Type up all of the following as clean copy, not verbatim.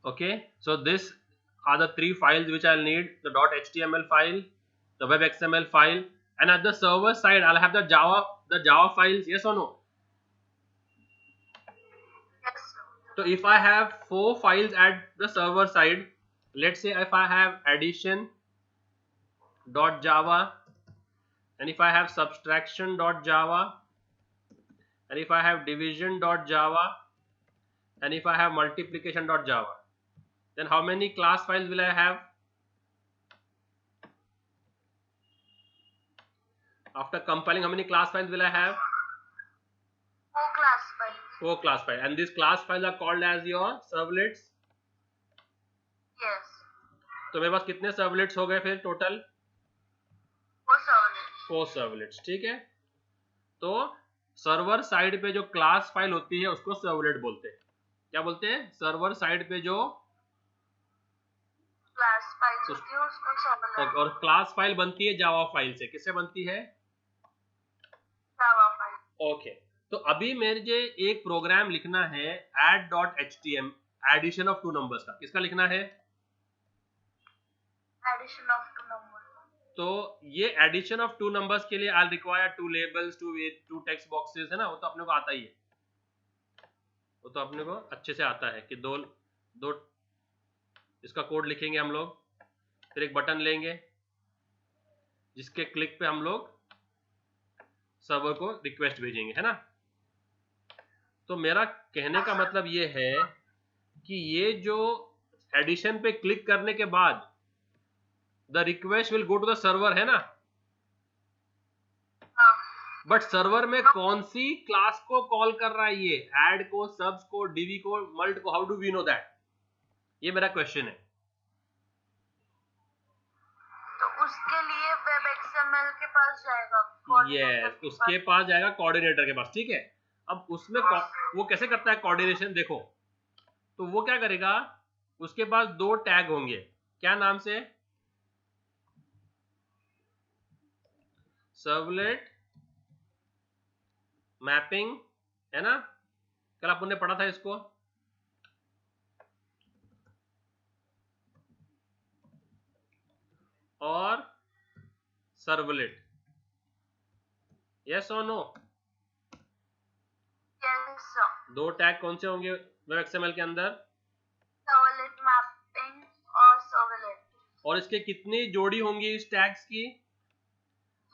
Okay, so this are the three files which I'll need: the .html file, the web XML file, and at the server side I'll have the Java files. Yes or no? Yes. So if I have 4 files at the server side, let's say if I have addition.java, and if I have subtraction.java, and if I have division.java, and if I have multiplication.java, then how many class files will I have? After compiling, how many class files will I have? 4 class files. 4 class files, and these class files are called as your servlets. Yes. तो मेरे पास कितने servlets हो गए फिर total? 4 servlets. 4 servlets, ठीक है। तो server side पे जो क्लास फाइल होती है उसको सर्वलेट बोलते हैं। क्या बोलते हैं? सर्वर साइड पे जो क्लास फाइल्स होती है उसको सर्वलेट। और क्लास फाइल बनती है जावा फाइल से। किससे बनती है? Java file. ओके, तो अभी मुझे एक प्रोग्राम लिखना है add.html, एडिशन ऑफ 2 नंबर्स का। किसका लिखना है? Addition of 2 numbers. तो ये एडिशन ऑफ 2 नंबर्स के लिए I require 2 labels, 2 text boxes, है ना? वो तो अपने को आता ही है, वो तो अपने को अच्छे से आता है कि दो इसका कोड लिखेंगे हम लोग, फिर एक बटन लेंगे जिसके क्लिक पे हम लोग सर्वर को रिक्वेस्ट भेजेंगे, है ना? तो मेरा कहने का मतलब ये है कि ये जो एडिशन पे क्लिक करने के बाद the request will go to the server, है ना? बट सर्वर में कौन सी क्लास को कॉल कर रहा है ये? ऐड को, सबस को, डीवी को, मल्ट को? How do we know that? ये मेरा क्वेश्चन है। तो उसके लिए वेब एक्सएमएल के पास जाएगा। यस, उसके पास जाएगा कोऑर्डिनेटर के पास, ठीक है। अब उसमें वो कैसे करता है कोऑर्डिनेशन, देखो। तो वो क्या करेगा, उसके पास 2 टैग होंगे। क्या नाम से? सर्वलेट मैपिंग, है ना? कल अपन ने पढ़ा था इसको। और सर्वलेट, यस और नो? यस। 2 टैग कौन से होंगे वेब एक्सएमएल के अंदर? सर्वलेट मैपिंग और सर्वलेट। और इसके कितनी जोड़ी होंगी इस टैग्स की?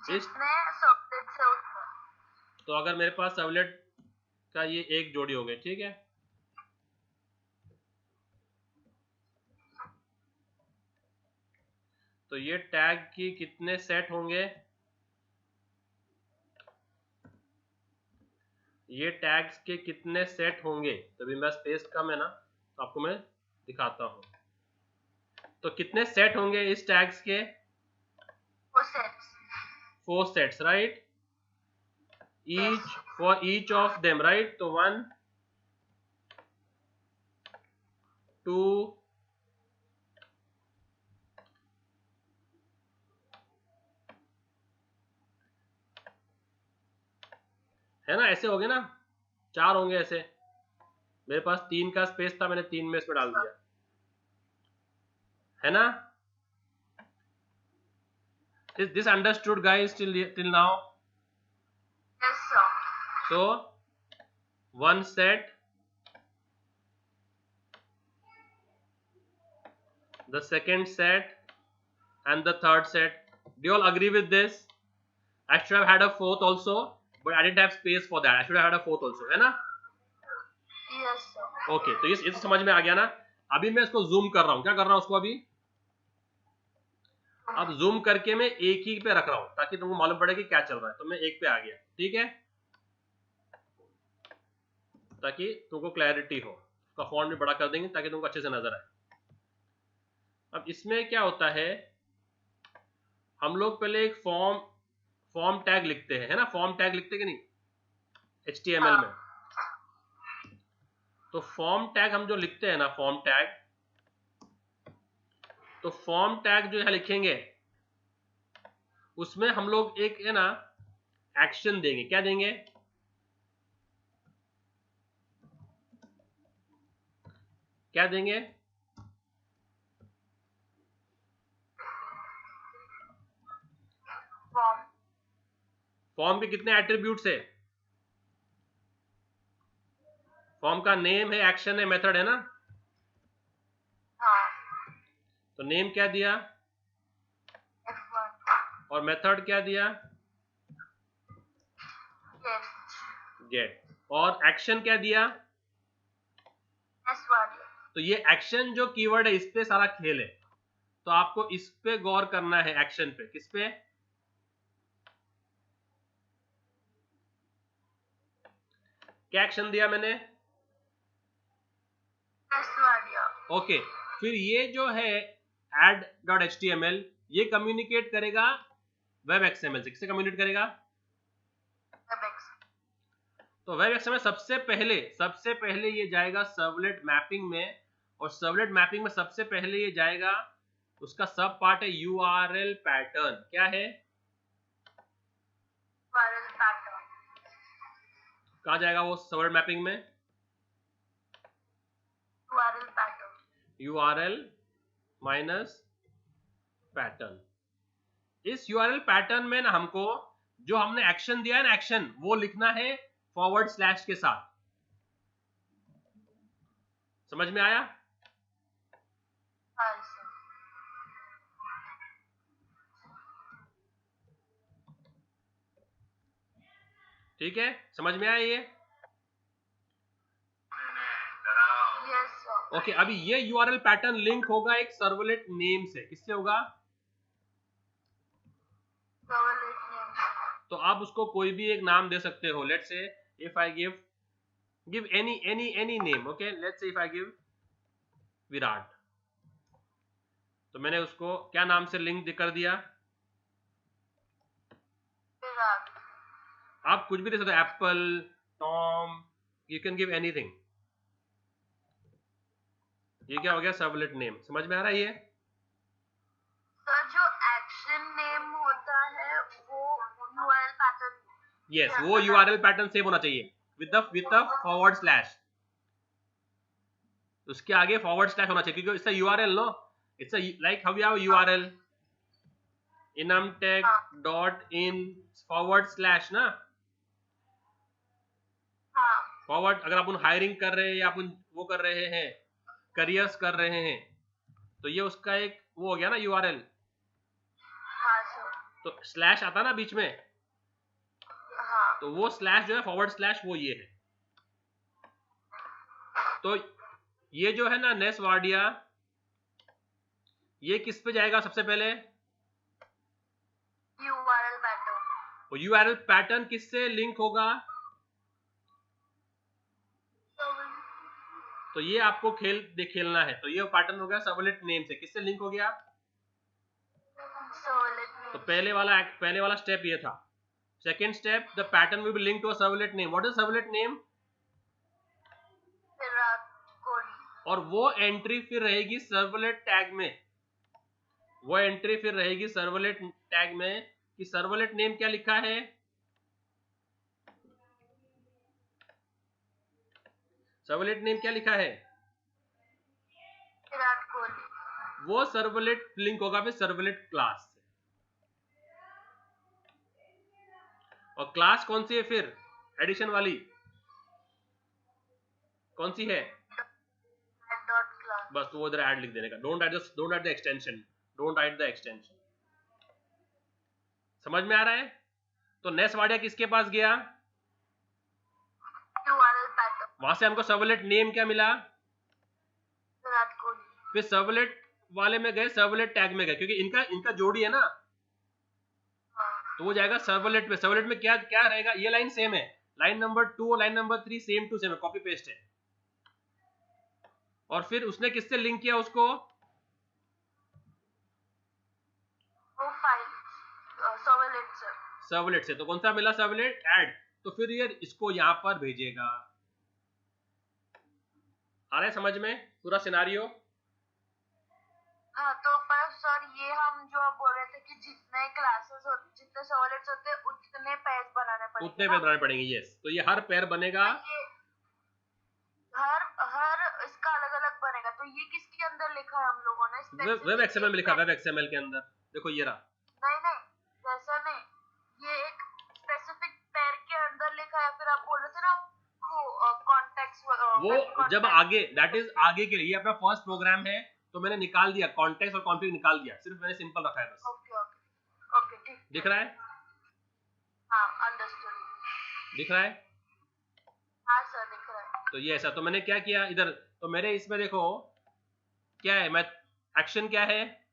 जितने सर्वलेट से उतना। तो अगर मेरे पास सर्वलेट का ये एक जोड़ी हो गई, ठीक है। तो ये टैग की कितने सेट होंगे? ये टैग्स के कितने सेट होंगे? तो अभी मेरा स्पेस कम है ना, तो आपको मैं दिखाता हूं। तो कितने सेट होंगे इस टैग्स के? 4 sets, right? Each for each of them, right? तो 1 2 है ना, ऐसे हो गए ना, 4 होंगे ऐसे। मेरे पास 3 का स्पेस था, मैंने 3 में इसमें डाल दिया, है ना? Is this understood, guys, till now? Yes, sir. So 1 set, the second set, and the third set. Do you all agree with this? I should have had a 4th also, but I didn't have space for that. I should have had a 4th also, है ना? Yes, sir. Okay, तो ये तो समझ में आ गया ना? अभी मैं इसको जूम कर रहा हूँ। क्या कर रहा हूँ उसको अभी? अब जूम करके मैं एक ही पे रख रहा हूँ ताकि तुमको मालूम पड़े कि क्या चल रहा है। तो मैं एक पे आ गया, ठीक है, ताकि तुमको क्लैरिटी हो। उसका फॉन्ट भी बड़ा कर देंगे ताकि तुमको अच्छे से नजर आए। अब इसमें क्या होता है, हम लोग पहले एक फॉर्म टैग लिखते हैं, है ना? फॉर्म टैग लिखते कि नहीं HTML में? तो फॉर्म टैग हम जो लिखते हैं ना, फॉर्म टैग, तो फॉर्म टैग जो है लिखेंगे उसमें हम लोग एक, है ना, एक्शन देंगे। क्या देंगे? क्या देंगे? फॉर्म के कितने एट्रीब्यूट्स है? फॉर्म का नेम है, एक्शन है, मेथड है ना। हाँ तो नेम क्या दिया F1 और मेथड क्या दिया? गेट। और एक्शन क्या दिया? S1 तो ये एक्शन जो कीवर्ड है इस पे सारा खेल है, तो आपको इस पे गौर करना है। एक्शन पे, किस पे? क्या एक्शन दिया मैंने? S1 ओके, फिर ये जो है add.html ये कम्युनिकेट करेगा वेब एक्सएमएल से। किससे कम्युनिकेट करेगा? तो वेब एक्सएमएल सबसे पहले ये जाएगा सर्वलेट मैपिंग में, और सर्वलेट मैपिंग में सबसे पहले ये जाएगा, उसका सब पार्ट है URL पैटर्न। क्या है? URL पैटर्न कहाँ जाएगा वो सर्वलेट मैपिंग में? URL pattern URL minus pattern. इस URL पैटर्न में ना हमको जो हमने एक्शन दिया है ना, एक्शन वो लिखना है // के साथ। समझ में आया? ठीक है, समझ में आया ये? ओके, अभी ये URL पैटर्न लिंक होगा एक सर्वलेट नेम से। किससे होगा? तो आप उसको कोई भी एक नाम दे सकते हो। Let's say if I give any name, okay, let's say if I give Virat, तो मैंने उसको क्या नाम से लिंक कर दिया? आप कुछ भी दे सकते हो, Apple, Tom, you can give anything. ये क्या हो गया? Servlet name. समझ में आ रहा है ये? सर जो एक्शन नेम होता है वो URL पैटर्न यस, वो URL पैटर्न सेम होना चाहिए विद द // उसके आगे // होना चाहिए, क्योंकि इसका URL no, it's like how we have URL enumtech.in // ना। फॉरवर्ड, अगर अपन हायरिंग कर रहे हैं या अपन वो कर रहे हैं, करियर्स कर रहे हैं, तो ये उसका एक वो हो गया ना URL। तो स्लैश आता ना बीच में, तो वो स्लैश जो है // वो ये है। तो ये जो है ना नेस वार्डिया, ये किस पे जाएगा सबसे पहले? URL pattern. और URL पैटर्न किससे लिंक होगा? तो ये आपको खेलना है। तो ये पैटर्न हो गया सर्वलेट नेम से। किससे लिंक हो गया? तो पहले वाला स्टेप ये था। Second step, the pattern will be link to a servlet name. What is servlet name? और वो एंट्री फिर रहेगी सर्वलेट टैग में। वो एंट्री फिर रहेगी सर्वलेट टैग में कि सर्वलेट नेम क्या लिखा है। सर्वलेट नेम क्या लिखा है? विराट कोहली। वो सर्वलेट लिंक होगा फिर सर्वलेट क्लास से। और क्लास कौन सी है फिर? एडिशन वाली कौन सी है? बस तो वो इधर ऐड लिख देने का। Don't add the extension, don't add the extension. समझ में आ रहा है? तो नेस वाडिया किसके पास गया? वहां से हमको सर्वलेट नेम क्या मिला? विराट कोहली। फिर सर्वलेट वाले में गए, सर्वलेट टैग में गए, क्योंकि इनका जोड़ी है ना, तो वो जाएगा सर्वलेट में। सर्वलेट में क्या क्या रहेगा? ये लाइन सेम है, लाइन नंबर 2 और line number 3 same to same है, कॉपी पेस्ट है। और फिर उसने किससे लिंक किया उसको? सर्वलेट से। तो कौन सा मिला? Servlet add. तो फिर ये इसको यहां पर भेजेगा। आ रहा है समझ में पूरा सिनारियो? हाँ, तो पर सर ये हम जो आप बोल रहे थे कि जितने क्लासेस होते, जितने सर्वलेट्स होते हैं उतने पेयर बनाने पड़ेंगे। उतने पेयर बनाने पड़ेंगे, यस। तो ये हर पेयर बनेगा, हर इसका अलग अलग बनेगा। तो ये किसके अंदर लिखा है हम लोगों ने? वेब एक्सएमएल में लिखा। वेब एक्सएमएल के अंदर देखो ये रहा। नहीं, वैसा नहीं, ये एक वो जब आगे, दैट इज आगे के लिए, ये अपना फर्स्ट प्रोग्राम है तो मैंने निकाल दिया, कॉन्टेक्स्ट और कॉन्फिग निकाल दिया, सिर्फ मैंने सिंपल रखा है बस। ओके ठीक दिख रहा है? हाँ अंडरस्टूड। दिख रहा है? हाँ सर दिख रहा है। तो ये ऐसा, तो मैंने क्या किया इधर, तो मेरे इसमें देखो क्या है, मैं एक्शन क्या है,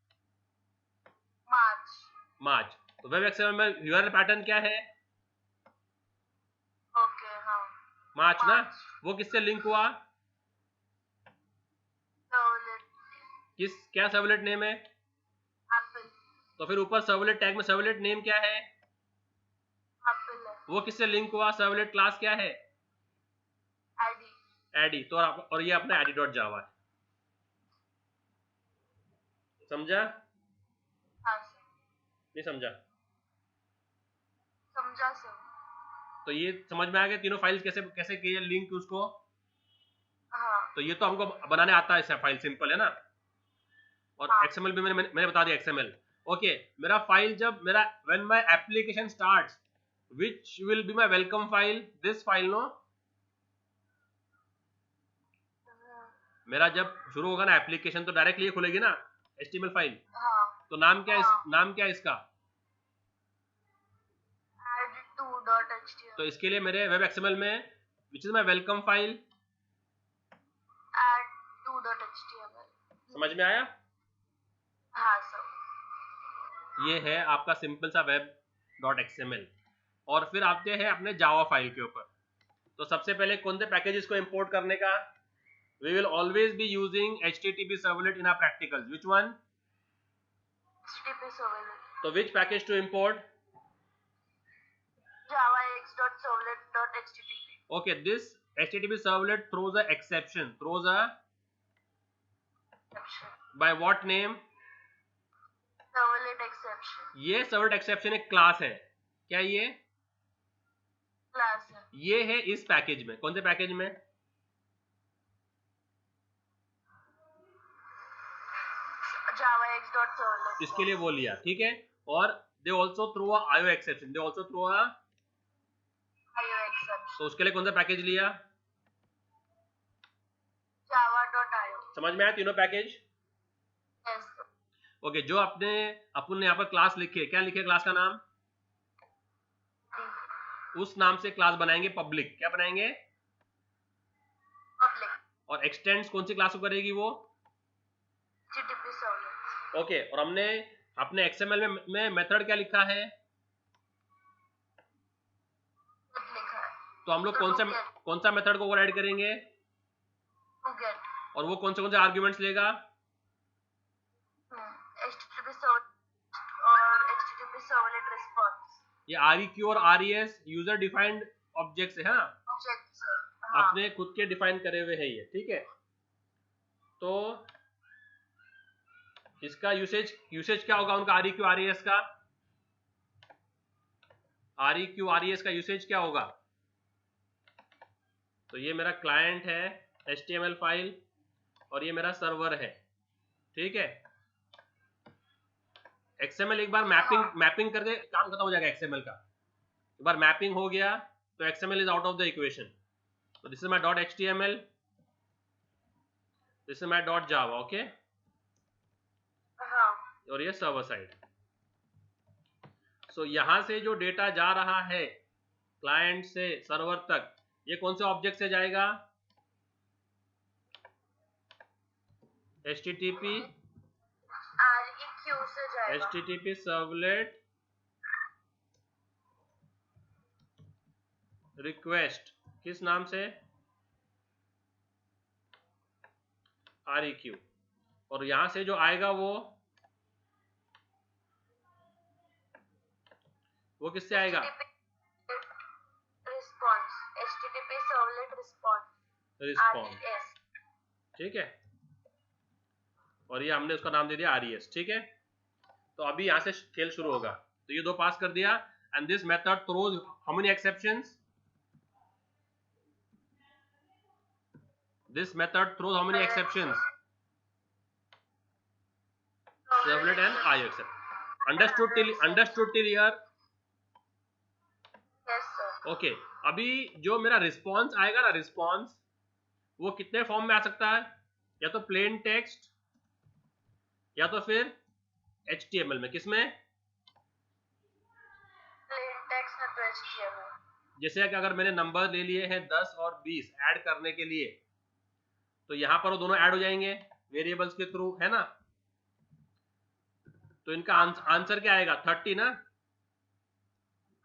मार्च। तो वेब एक्सएमएल में यूआरएल पैटर्न क्या है, ओके हाँ मार्च ना, वो किससे लिंक हुआ, किस, क्या सर्वलेट नेम है, एप्पल। तो फिर ऊपर सर्वलेट टैग में सर्वलेट नेम क्या है, एप्पल है। वो किससे लिंक हुआ, सर्वलेट क्लास क्या है, आईडी। एडी। तो और ये अपना एडी डॉट जावा है, समझा? हाँ सर। नहीं समझा? समझा सर। तो ये समझ में आ गया तीनों फाइल्स कैसे कैसे किए लिंक उसको। हाँ। तो ये तो हमको बनाने आता है, ऐसा फाइल सिंपल है ना। और हाँ। एक्सएमएल भी मैंने बता दिया एक्सएमएल। ओके, मेरा फाइल जब मेरा when my application starts, which will be my welcome file, this file no. मेरा जब शुरू होगा ना एप्लीकेशन तो डायरेक्टली ये खुलेगी ना एचटीएमएल फाइल। हाँ। तो नाम क्या है, नाम क्या है इसका, add2.html। तो इसके लिए मेरे वेब एक्सएमएल में which is my welcome file, add2.html। समझ में आया? हाँ सर। ये है आपका सिंपल सा वेब डॉट एक्सएमएल। और फिर आते हैं अपने जावा फाइल के ऊपर। तो सबसे पहले कौन से पैकेजेस को इंपोर्ट करने का, we will always be using http servlet in our practicals. Which one? http servlet। So which package to import? javax.servlet.http। Okay, this http servlet throws a exception, by what name? servlet exception। ये servlet exception एक class है, क्या ये class है? ये है इस package में। कौन से पैकेज में? javax.servlet। इसके लिए वो लिया, ठीक है। और they also throw a IO exception, they also throw a IO exception। तो उसके लिए कौन सा पैकेज लिया? java.io। समझ में आया तीनों पैकेज? yes sir। ओके, जो अपने अपन ने यहाँ पर क्लास लिखी है, क्या लिखे क्लास का नाम? उस नाम से क्लास बनाएंगे पब्लिक। क्या बनाएंगे? पब्लिक। और एक्सटेंड्स कौन सी क्लास को करेगी वो? http servlet। ओके, और हमने अपने एक्सएमएल में मेथड क्या लिखा है? लिखा है। तो हम लोग कौन सा मेथड को ओवरराइड करेंगे? get। और वो कौन से आर्ग्यूमेंट्स लेगा? http servlet और http servlet response। ये REQ और RES यूजर डिफाइंड ऑब्जेक्ट्स है, हाँ, ऑब्जेक्ट्स है, हाँ। अपने खुद के डिफाइन करे हुए है ये, ठीक है। तो इसका यूसेज क्या होगा उनका REQ RES का? REQ RES का यूसेज क्या होगा? तो ये मेरा क्लाइंट है HTML फाइल और ये मेरा सर्वर है, ठीक है। XML एक बार मैपिंग कर दे, काम खत्म हो जाएगा XML का। एक बार मैपिंग हो गया तो XML is out of the equation. तो this is my dot HTML, this is my dot Java, okay. और ये सर्वर साइड। सो यहां से जो डेटा जा रहा है क्लाइंट से सर्वर तक, ये कौन से ऑब्जेक्ट से जाएगा? HTTP REQ से जाएगा। HTTP सर्वलेट रिक्वेस्ट किस नाम से? REQ। और यहां से जो आएगा वो किससे आएगा? रिस्पॉन्स, HTTP सर्वलेट रिस्पॉन्स, ठीक है। और ये हमने उसका नाम दे दिया RES, ठीक है। तो अभी यहां से खेल शुरू होगा। तो ये दो पास कर दिया and this method throws how many exceptions? This method throws how many exceptions? Servlet and IO exception. Understood till here? Yes sir. Okay. अभी जो मेरा रिस्पॉन्स आएगा ना, रिस्पॉन्स वो कितने फॉर्म में आ सकता है, या तो प्लेन टेक्स्ट या तो फिर HTML में। किसमें? प्लेन टेक्स्ट में तो HTML। जैसे कि अगर मैंने नंबर ले लिए हैं 10 और 20 ऐड करने के लिए, तो यहां पर वो दोनों ऐड हो जाएंगे वेरिएबल्स के थ्रू, है ना। तो इनका आंसर क्या आएगा? 30 ना।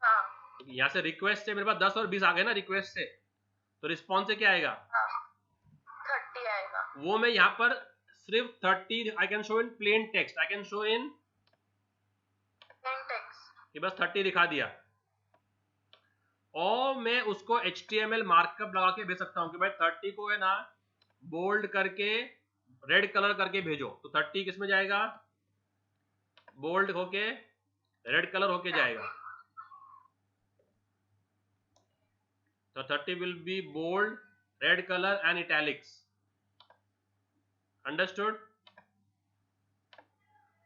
हाँ यहां से रिक्वेस्ट से मेरे पास 10 और 20 आ गए ना रिक्वेस्ट से, तो रिस्पॉन्स से क्या आएगा? 30 आएगा। वो मैं यहाँ पर सिर्फ 30 I can show in plain text, I can show in plain text, कि बस 30 दिखा दिया, और मैं उसको HTML मार्कअप लगा के भेज सकता हूं कि भाई 30 को है ना बोल्ड करके रेड कलर करके भेजो। तो 30 किस में जाएगा? बोल्ड होके रेड कलर होके जाएगा। तो 30 will be bold, red colour and italics. Understood?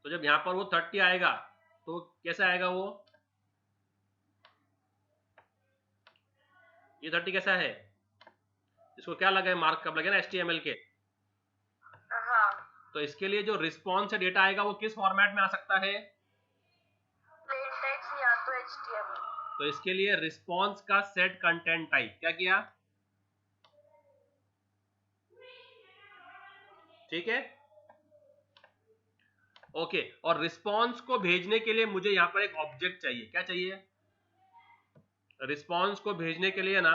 तो जब यहां पर वो 30 आएगा तो कैसा आएगा वो? ये 30 कैसा है? इसको क्या लगा है? मार्कअप लगे ना HTML के। हाँ तो इसके लिए जो रिस्पॉन्स से डेटा आएगा वो किस फॉर्मेट में आ सकता है? प्लेन टेक्स्ट या तो HTML। तो इसके लिए रिस्पॉन्स का सेट कंटेंट टाइप क्या किया? ठीक है, ओके। और रिस्पॉन्स को भेजने के लिए मुझे यहां पर एक ऑब्जेक्ट चाहिए। क्या चाहिए? रिस्पॉन्स को भेजने के लिए ना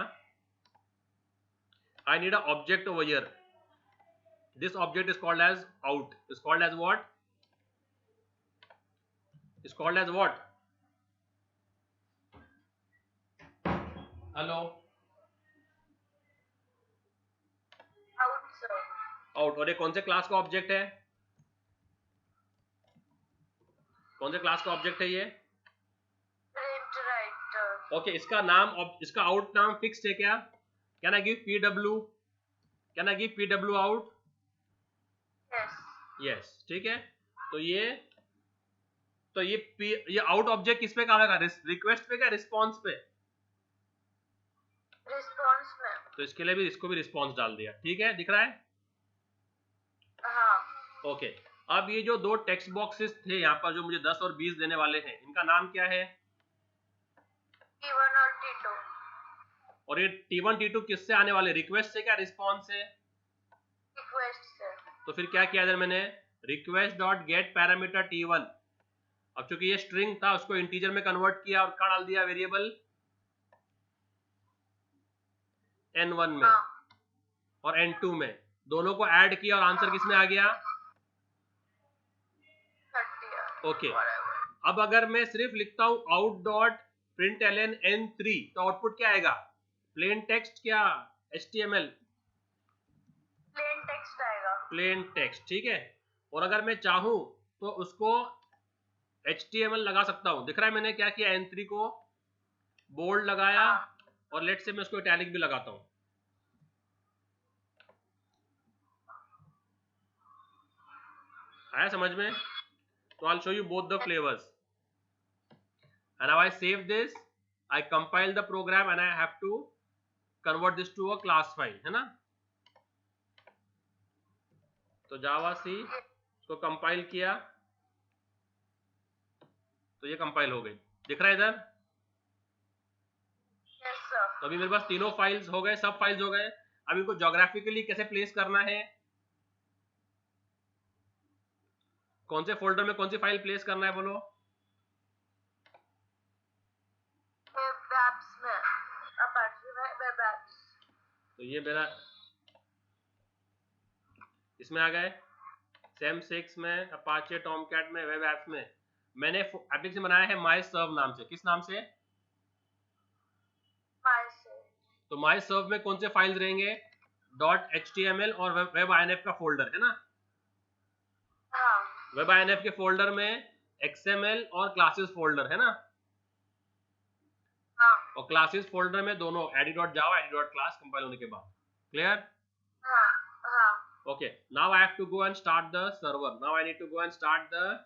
I need a object over here. This object is called as out, is called as what? Is called as what? Hello, out sir. Out. और ये कौन से क्लास का ऑब्जेक्ट है? कौन से क्लास का ऑब्जेक्ट है ये? Print writer. ओके, इसका नाम, इसका आउट नाम फिक्स्ड है क्या? Can I give PW? Can I give PW out? Yes yes, ठीक है। तो ये आउट ऑब्जेक्ट किस पे काम आएगा? रिक्वेस्ट पे क्या रिस्पॉन्स पे? रिस्पॉन्स में। तो इसके लिए भी इसको भी रिस्पॉन्स डाल दिया। ठीक है, दिख रहा है? हाँ ओके। अब ये जो दो टेक्स्ट बॉक्सेस थे यहाँ पर जो मुझे 10 और 20 देने वाले हैं, इनका नाम क्या है? T1 और T2। और ये T1 T2 किससे आने वाले? रिक्वेस्ट से क्या रिस्पॉन्स से? रिक्वेस्ट से। तो फिर क्या किया इधर मैंने? Request dot gate parameter T1। अब चूंकि ये स्ट्रिंग था उसको इंटीजर में कन्वर्ट किया और कहाँ डाल दिया? वेरिएबल N1 में हाँ और N2 में, दोनों को ऐड किया और आंसर किस में आ गया? 30। ओके। अब अगर मैं सिर्फ लिखता हूं आउट डॉट println N3 तो आउटपुट क्या आएगा? प्लेन टेक्स्ट क्या HTML? प्लेन टेक्स्ट आएगा। प्लेन टेक्स्ट, ठीक है। और अगर मैं चाहूं तो उसको HTML लगा सकता हूं। दिख रहा है मैंने क्या किया? N3 को बोल्ड लगाया और लेट से मैं उसको इटैलिक भी लगाता हूं। आया समझ में? तो I'll show you both the flavors. And now I save this, I compile the program and I have to convert this to a class file, है ना। तो जावा सी इसको कंपाइल किया तो ये कंपाइल हो गई। दिख रहा है इधर? Yes sir. तो अभी मेरे पास तीनों फाइल्स हो गए, सब फाइल्स हो गए। अब इनको ज्योग्राफिकली कैसे प्लेस करना है? कौन से फोल्डर में कौन सी फाइल प्लेस करना है बोलो? वेब एप्स में, अपाचे में वेब एप्स। तो ये मेरा इसमें आ गए, SAM6 में, अपाचे, टॉमकैट में, वेब एप्स में। मैंने एप्लीकेशन बनाया है माई सर्व नाम से। किस नाम से? माई से। तो माई सर्व में कौन से फाइल्स रहेंगे? .html और वेब INF का फोल्डर है ना। हाँ वेब INF के फोल्डर में XML और क्लासेस फोल्डर है ना। हाँ और क्लासेस फोल्डर में दोनों id.java, id.class कंपाइल होने के बाद। क्लियर? हाँ हाँ। Okay, now I have to go and start the server. Now I need to go and start the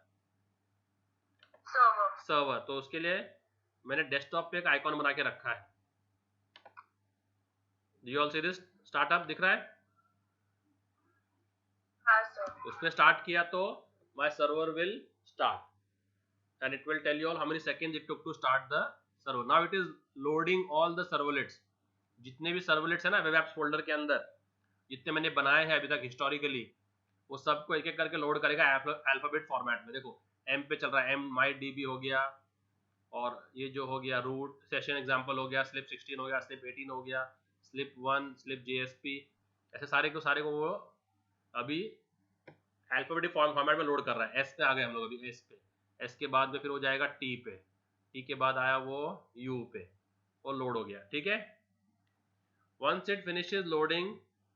server. तो उसके लिए मैंने डेस्कटॉप पे एक आइकॉन बना के रखा है। Do you all see this? Startup दिख रहा है? उस पर स्टार्ट किया तो my server will start and it will tell you all how many seconds it took to start the server. Now it is loading all the servlets. जितने भी servlets है ना वेब एप्स फोल्डर के अंदर, जितने मैंने बनाए हैं अभी तक हिस्टोरिकली, वो सबको एक एक करके लोड करेगा अल्फाबेट फॉर्मेट में. देखो एम पे चल रहा है, एम माई डी बी हो गया, और ये जो हो गया रूट सेशन एग्जांपल हो गया, स्लिप 16 हो गया, स्लिप 18 हो गया, स्लिप 1, स्लिप जेएसपी, ऐसे सारे को वो अभी अल्फाबेटिक फॉर्मेट में लोड कर रहा है. एस पे आ गए हम लोग अभी, एस पे. एस के बाद में फिर हो जाएगा टी पे, टी के बाद आया वो यू पे, वो लोड हो गया. ठीक है. Once it finishes loading,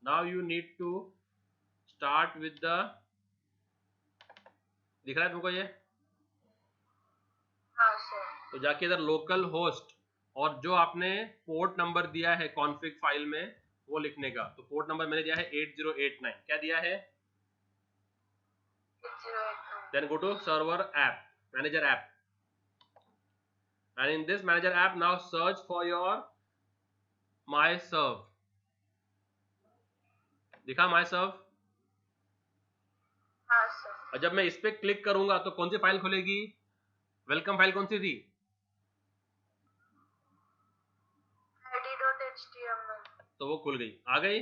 now you need to start with the, दिख रहा है तुमको ये? हाँ सर. तो जाके इधर लोकल होस्ट और जो आपने पोर्ट नंबर दिया है कॉन्फ़िग फाइल में वो लिखने का. तो पोर्ट नंबर मैंने दिया है 8089. क्या दिया है? 8089. Then go to server app, manager app, and in this manager app now search for your myserv. दिखा myserv? हाँ सर. और जब मैं इस पे क्लिक करूंगा तो कौन सी फाइल खुलेगी? वेलकम फाइल कौन सी थी? id.html. तो वो खुल गई, आ गई.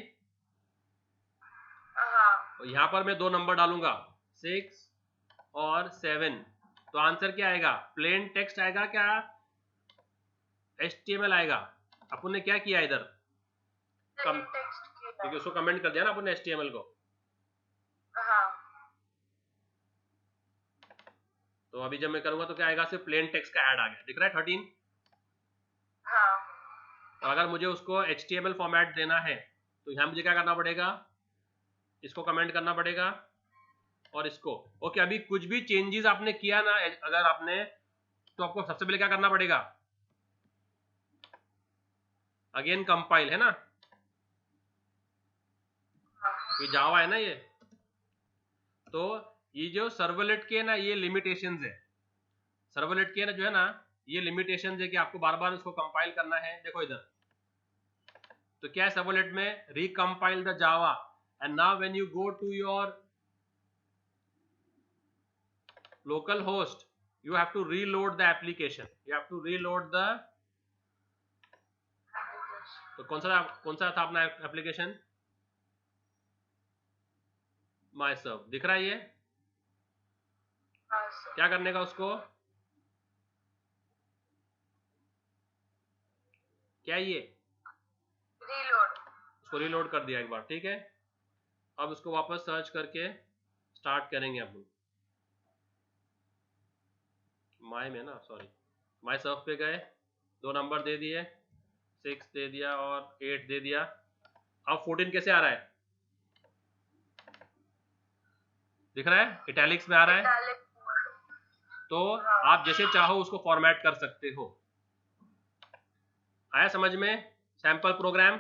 हाँ. और यहाँ पर मैं 2 नंबर डालूंगा, 6 और 7. तो आंसर क्या आएगा? प्लेन टेक्स्ट आएगा क्या HTML आएगा? अपन ने क्या किया इधर? क्योंकि उसको कमेंट कर दिया ना अपन ने HTML को. हाँ. तो अभी जब मैं करूंगा तो क्या आएगा? सिर्फ प्लेन टेक्स्ट का ऐड आ गया. दिख रहा है 13? हाँ. और अगर मुझे उसको HTML फॉर्मेट देना है तो यहाँ मुझे क्या करना पड़ेगा? इसको कमेंट करना पड़ेगा और इसको. ओके, अभी कुछ भी चेंजेस आपने किया ना अगर आपने, तो आपको सबसे पहले क्या करना पड़ेगा? अगेन कंपाइल, है ना? ये जावा है ना ये. तो ये जो सर्वलेट के ना ये लिमिटेशंस है. सर्वलेट के ना जो है ना ये लिमिटेशंस है कि आपको बार बार उसको कंपाइल करना है. देखो इधर तो क्या है सर्वलेट में? Recompile the Java, and now when you go to your local host you have to reload the application, you have to reload the. तो कौन सा था अपना एप्लीकेशन? myserv. दिख रहा है ये? क्या करने का उसको? क्या ये? रीलोड. उसको रीलोड कर दिया एक बार. ठीक है. अब उसको वापस सर्च करके स्टार्ट करेंगे अपन. माई में ना, सॉरी, myserv पे गए, 2 नंबर दे दिए, 6 दे दिया और 8 दे दिया. अब 14 कैसे आ रहा है? दिख रहा है? इटैलिक्स में आ रहा है. तो आप जैसे चाहो उसको फॉर्मेट कर सकते हो. आया समझ में? Sample program